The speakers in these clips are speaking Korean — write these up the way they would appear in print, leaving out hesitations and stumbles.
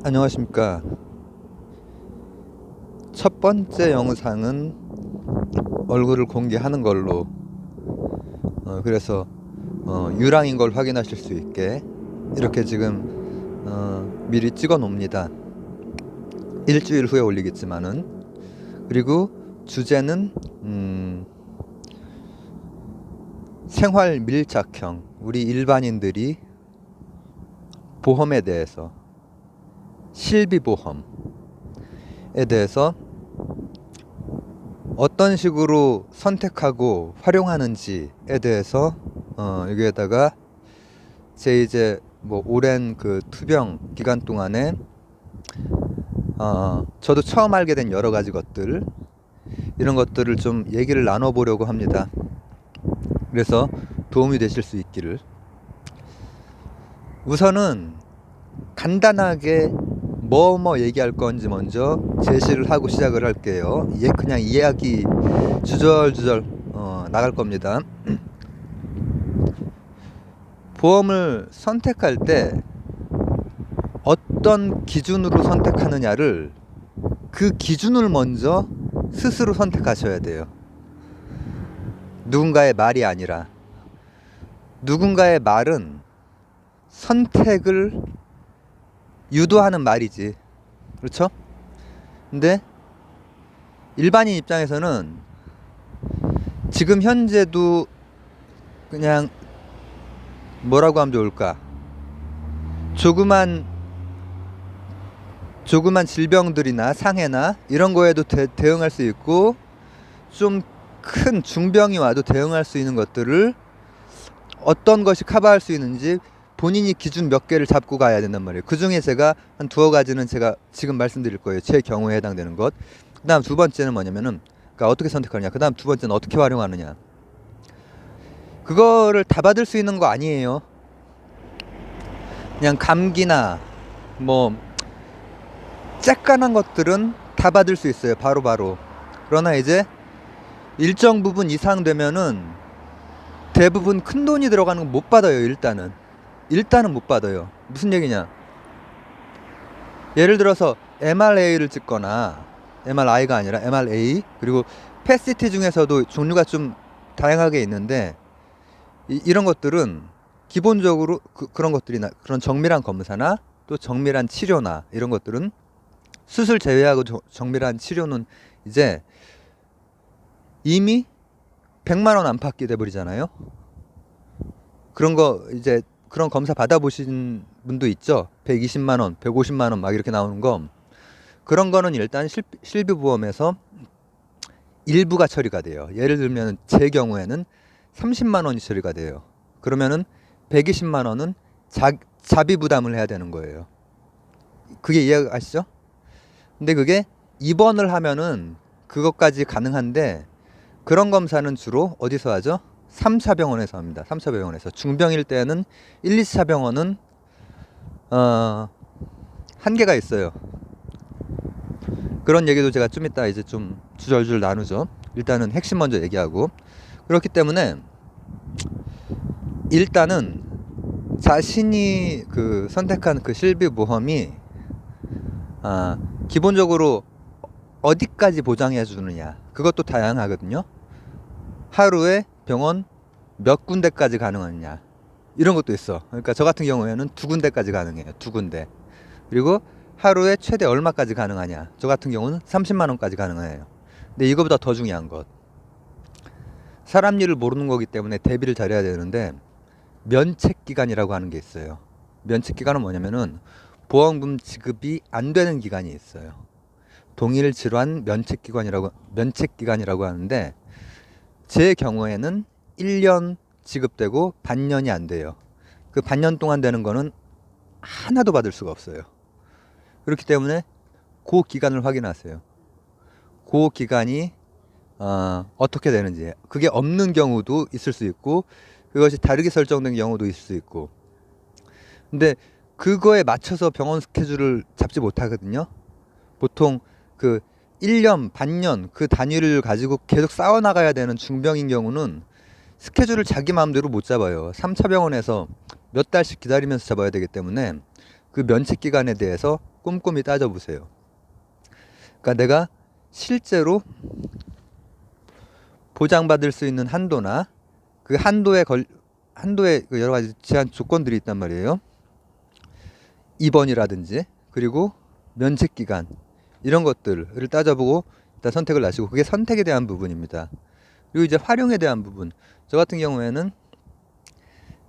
안녕하십니까. 첫 번째 영상은 얼굴을 공개하는 걸로 그래서 유랑인 걸 확인하실 수 있게 이렇게 지금 미리 찍어 놓습니다. 일주일 후에 올리겠지만은. 그리고 주제는 생활 밀착형, 우리 일반인들이 보험에 대해서, 실비보험에 대해서 어떤 식으로 선택하고 활용하는지에 대해서 여기에다가 제 이제 뭐 오랜 그 투병 기간 동안에 저도 처음 알게 된 여러 가지 것들, 이런 것들을 좀 얘기를 나눠보려고 합니다. 그래서 도움이 되실 수 있기를. 우선은 간단하게 뭐 얘기할 건지 먼저 제시를 하고 시작을 할게요. 그냥 이야기 주절주절 나갈 겁니다. 보험을 선택할 때 어떤 기준으로 선택하느냐를, 그 기준을 먼저 스스로 선택하셔야 돼요. 누군가의 말이 아니라. 누군가의 말은 선택을 유도하는 말이지, 그렇죠? 근데 일반인 입장에서는 지금 현재도 그냥 뭐라고 하면 좋을까, 조그만 질병들이나 상해나 이런 거에도 대응할 수 있고, 좀 큰 중병이 와도 대응할 수 있는 것들을 어떤 것이 커버할 수 있는지 본인이 기준 몇 개를 잡고 가야 된단 말이에요. 그 중에 제가 한 두어 가지는 제가 지금 말씀드릴 거예요. 제 경우에 해당되는 것. 그 다음 두 번째는 뭐냐면은, 그러니까 어떻게 선택하느냐. 그 다음 두 번째는 어떻게 활용하느냐. 그거를 다 받을 수 있는 거 아니에요. 그냥 감기나 뭐 쬐깐한 것들은 다 받을 수 있어요. 바로. 그러나 이제 일정 부분 이상 되면은 대부분 큰 돈이 들어가는 건 못 받아요. 일단은 못 받아요. 무슨 얘기냐, 예를 들어서 MRA를 찍거나, MRI가 아니라 MRA, 그리고 PET 중에서도 종류가 좀 다양하게 있는데, 이런 것들은 기본적으로 그런 것들이나, 그런 정밀한 검사나 또 정밀한 치료나 이런 것들은, 수술 제외하고 정밀한 치료는 이제 이미 100만원 안팎이 돼버리잖아요. 그런 거 이제, 그런 검사 받아보신 분도 있죠. 120만원, 150만원 막 이렇게 나오는 거. 그런 거는 일단 실비보험에서 일부가 처리가 돼요. 예를 들면 제 경우에는 30만원이 처리가 돼요. 그러면은 120만원은 자비 부담을 해야 되는 거예요. 그게 이해가시죠? 근데 그게 입원을 하면은 그것까지 가능한데, 그런 검사는 주로 어디서 하죠? 3차 병원에서 합니다. 3차 병원에서. 중병일 때는 1, 2차 병원은 한계가 있어요. 그런 얘기도 제가 좀 이따 이제 좀 주절주절 나누죠. 일단은 핵심 먼저 얘기하고. 그렇기 때문에 일단은 자신이 그 선택한 그 실비보험이 기본적으로 어디까지 보장해 주느냐, 그것도 다양하거든요. 하루에 병원 몇 군데까지 가능하느냐, 이런 것도 있어. 그러니까 저 같은 경우에는 2군데까지 가능해요. 2군데. 그리고 하루에 최대 얼마까지 가능하냐, 저 같은 경우는 30만원까지 가능해요. 근데 이거보다 더 중요한 것, 사람 일을 모르는 거기 때문에 대비를 잘해야 되는데, 면책기간이라고 하는 게 있어요. 면책기간은 뭐냐면은 보험금 지급이 안 되는 기간이 있어요. 동일 질환 면책기간이라고 하는데, 제 경우에는 1년 지급되고 반년이 안 돼요. 그 반년 동안 되는 거는 하나도 받을 수가 없어요. 그렇기 때문에 그 기간을 확인하세요. 그 기간이 어떻게 되는지. 그게 없는 경우도 있을 수 있고, 그것이 다르게 설정된 경우도 있을 수 있고. 근데 그거에 맞춰서 병원 스케줄을 잡지 못하거든요. 보통 그 1년, 반년 그 단위를 가지고 계속 싸워나가야 되는 중병인 경우는 스케줄을 자기 마음대로 못 잡아요. 3차 병원에서 몇 달씩 기다리면서 잡아야 되기 때문에 그 면책 기간에 대해서 꼼꼼히 따져보세요. 그러니까 내가 실제로 보장받을 수 있는 한도나 그 한도의 그 여러 가지 제한 조건들이 있단 말이에요. 입원이라든지 그리고 면책 기간 이런 것들을 따져보고 일단 선택을 하시고, 그게 선택에 대한 부분입니다. 그리고 이제 활용에 대한 부분, 저 같은 경우에는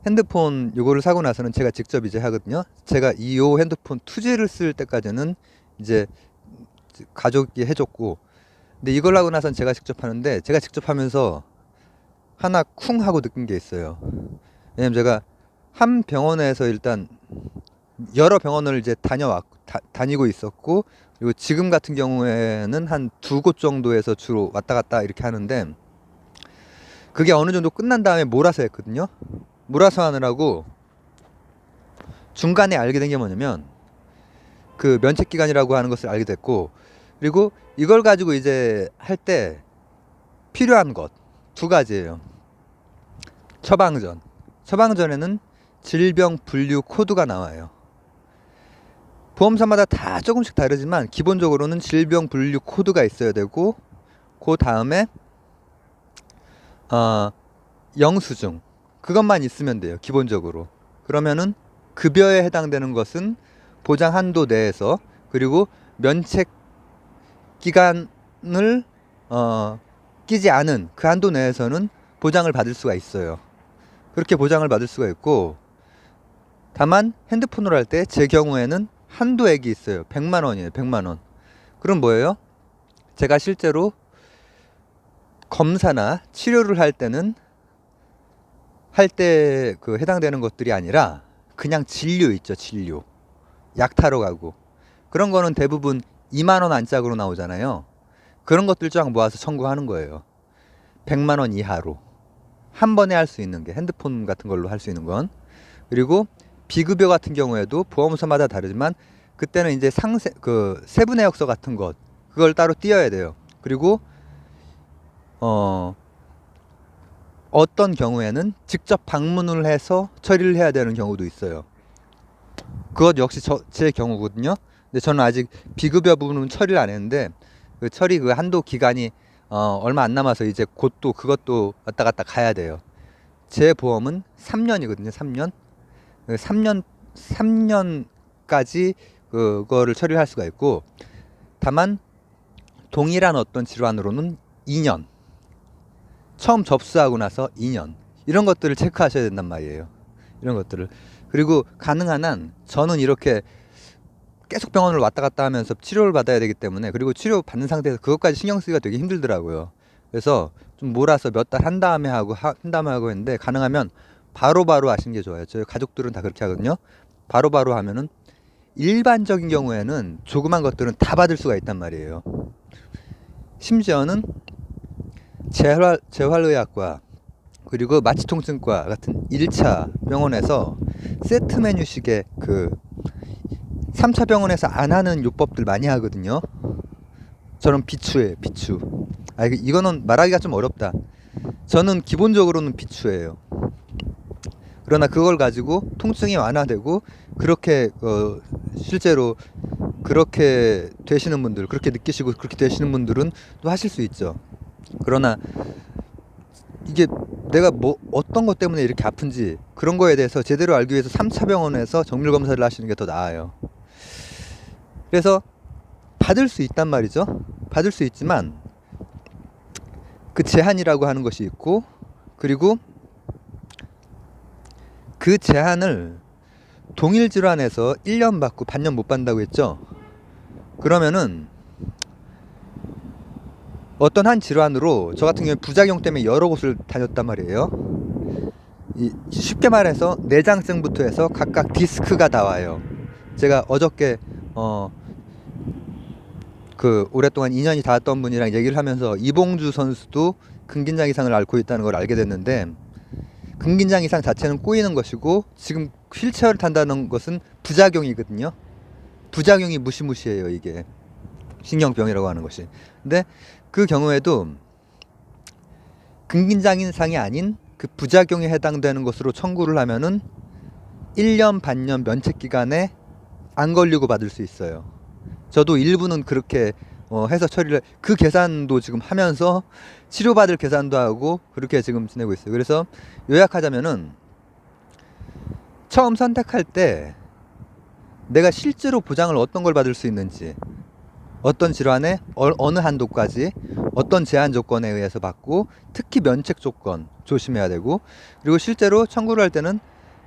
핸드폰 요거를 사고 나서는 제가 직접 이제 하거든요. 제가 요 핸드폰 투지를 쓸 때까지는 이제 가족이 해줬고, 근데 이걸 하고 나선 제가 직접 하는데, 제가 직접 하면서 하나 쿵 하고 느낀 게 있어요. 왜냐면 제가 한 병원에서 일단 여러 병원을 이제 다니고 있었고, 그리고 지금 같은 경우에는 한 2곳 정도에서 주로 왔다 갔다 이렇게 하는데, 그게 어느 정도 끝난 다음에 몰아서 했거든요. 몰아서 하느라고 중간에 알게 된 게 뭐냐면, 그 면책 기간이라고 하는 것을 알게 됐고, 그리고 이걸 가지고 이제 할 때 필요한 것 2가지예요. 처방전에는 질병 분류 코드가 나와요. 보험사마다 다 조금씩 다르지만 기본적으로는 질병 분류 코드가 있어야 되고, 그 다음에 영수증 그것만 있으면 돼요, 기본적으로. 그러면은 급여에 해당되는 것은 보장 한도 내에서, 그리고 면책 기간을 끼지 않은 그 한도 내에서는 보장을 받을 수가 있어요. 그렇게 보장을 받을 수가 있고, 다만 핸드폰으로 할 때 제 경우에는 한도액이 있어요. 100만 원이에요. 100만 원. 그럼 뭐예요? 제가 실제로 검사나 치료를 할 때는 할 때 그 해당되는 것들이 아니라 그냥 진료 있죠, 진료. 약 타러 가고. 그런 거는 대부분 2만 원 안짝으로 나오잖아요. 그런 것들 쫙 모아서 청구하는 거예요. 100만 원 이하로. 한 번에 할 수 있는 게, 핸드폰 같은 걸로 할 수 있는 건. 그리고 비급여 같은 경우에도 보험사마다 다르지만, 그때는 이제 세부 내역서 같은 것, 그걸 따로 띄어야 돼요. 그리고 어떤 경우에는 직접 방문을 해서 처리를 해야 되는 경우도 있어요. 그것 역시 제 경우거든요. 근데 저는 아직 비급여 부분은 처리를 안 했는데, 그 처리 그 한도 기간이 얼마 안 남아서 이제 곧 또 그것도 왔다 갔다 가야 돼요. 제 보험은 3년이거든요. 3년. 3년까지 그거를 처리를 할 수가 있고, 다만 동일한 어떤 질환으로는 2년. 처음 접수하고 나서 2년. 이런 것들을 체크하셔야 된단 말이에요. 이런 것들을. 그리고 가능한 한 저는 이렇게 계속 병원을 왔다 갔다 하면서 치료를 받아야 되기 때문에, 그리고 치료 받는 상태에서 그것까지 신경 쓰기가 되게 힘들더라고요. 그래서 좀 몰아서 몇 달 한 다음에 하고 했는데, 가능하면 바로바로 하시는 게 좋아요. 저희 가족들은 다 그렇게 하거든요. 바로바로 하면은 일반적인 경우에는 조그만 것들은 다 받을 수가 있단 말이에요. 심지어는 재활의학과 그리고 마취통증과 같은 1차 병원에서 세트 메뉴식의 그 3차 병원에서 안 하는 요법들 많이 하거든요. 저는 비추예요, 비추. 이거는 말하기가 좀 어렵다. 저는 기본적으로는 비추예요. 그러나 그걸 가지고 통증이 완화되고, 그렇게 실제로 그렇게 되시는 분들, 그렇게 느끼시고 그렇게 되시는 분들은 또 하실 수 있죠. 그러나 이게 내가 어떤 것 때문에 이렇게 아픈지, 그런 거에 대해서 제대로 알기 위해서 3차 병원에서 정밀 검사를 하시는 게 더 나아요. 그래서 받을 수 있단 말이죠. 받을 수 있지만 그 제한이라고 하는 것이 있고, 그리고 그 제한을 동일 질환에서 1년 받고 반년 못 받는다고 했죠. 그러면은 어떤 한 질환으로, 저 같은 경우에 부작용 때문에 여러 곳을 다녔단 말이에요. 쉽게 말해서 내장증부터 해서 각각 디스크가 나와요. 제가 어저께 그 오랫동안 인연이 닿았던 분이랑 얘기를 하면서 이봉주 선수도 근긴장 이상을 앓고 있다는 걸 알게 됐는데, 근긴장 이상 자체는 꼬이는 것이고, 지금 휠체어를 탄다는 것은 부작용이거든요. 부작용이 무시무시해요, 이게. 신경병이라고 하는 것이. 근데 그 경우에도 근긴장 이상이 아닌 그 부작용에 해당되는 것으로 청구를 하면은 1년 반년 면책 기간에 안 걸리고 받을 수 있어요. 저도 일부는 그렇게 해서 처리를, 그 계산도 지금 하면서 치료받을 계산도 하고 그렇게 지금 지내고 있어요. 그래서 요약하자면은 처음 선택할 때 내가 실제로 보장을 어떤 걸 받을 수 있는지, 어떤 질환에 어느 한도까지 어떤 제한 조건에 의해서 받고, 특히 면책 조건 조심해야 되고, 그리고 실제로 청구를 할 때는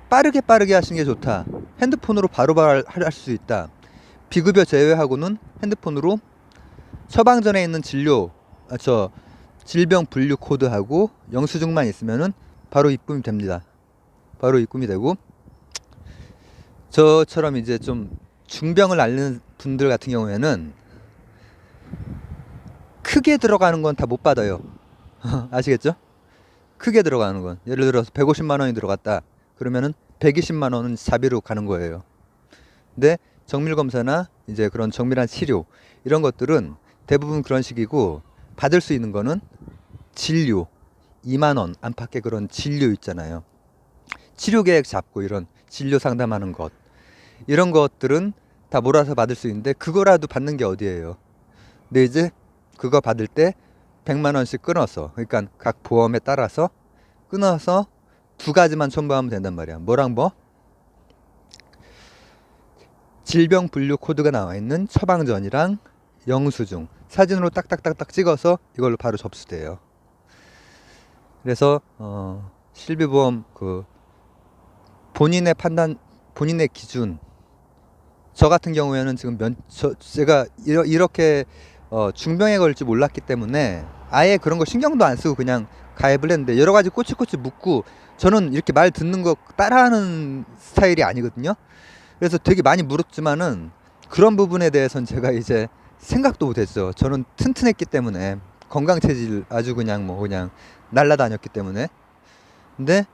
빠르게 하시는 게 좋다. 핸드폰으로 바로바로 할 수 있다. 비급여 제외하고는 핸드폰으로 처방 전에 있는 질병 분류 코드하고 영수증만 있으면은 바로 입금이 됩니다. 바로 입금이 되고, 저처럼 이제 좀 중병을 앓는 분들 같은 경우에는 크게 들어가는 건 다 못 받아요. 아시겠죠? 크게 들어가는 건, 예를 들어서 150만 원이 들어갔다 그러면은 120만 원은 자비로 가는 거예요. 근데 정밀 검사나 이제 그런 정밀한 치료 이런 것들은 대부분 그런 식이고, 받을 수 있는 거는 진료 2만 원 안팎의 그런 진료 있잖아요. 치료 계획 잡고 이런 진료 상담하는 것, 이런 것들은 다 몰아서 받을 수 있는데, 그거라도 받는 게 어디예요. 근데 이제 그거 받을 때 100만 원씩 끊어서, 그러니까 각 보험에 따라서 끊어서 두 가지만 첨부하면 된단 말이야. 뭐랑 뭐? 질병 분류 코드가 나와 있는 처방전이랑 영수증 사진으로 딱딱딱딱 찍어서 이걸로 바로 접수돼요. 그래서 실비보험 그 본인의 판단, 본인의 기준. 저 같은 경우에는 지금 제가 이렇게 중병에 걸릴지 몰랐기 때문에 아예 그런 거 신경도 안 쓰고 그냥 가입을 했는데, 여러 가지 꼬치꼬치 묻고, 저는 이렇게 말 듣는 거 따라하는 스타일이 아니거든요. 그래서 되게 많이 물었지만은 그런 부분에 대해서는 제가 이제 생각도 못했죠. 저는 튼튼했기 때문에, 건강 체질 아주 그냥 그냥 날라다녔기 때문에. 근데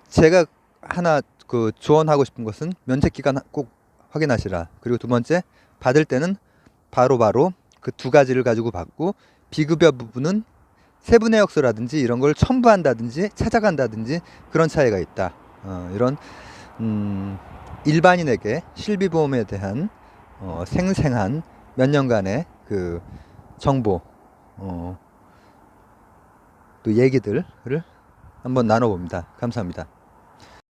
제가 하나 그 조언하고 싶은 것은 면책 기간 꼭 확인하시라. 그리고 두 번째, 받을 때는 바로바로 그 두 가지를 가지고 받고, 비급여 부분은 세부 내역서라든지 이런 걸 첨부한다든지 찾아간다든지 그런 차이가 있다. 이런 일반인에게 실비보험에 대한 생생한 몇 년간의 그 정보, 또 얘기들을 한번 나눠봅니다. 감사합니다.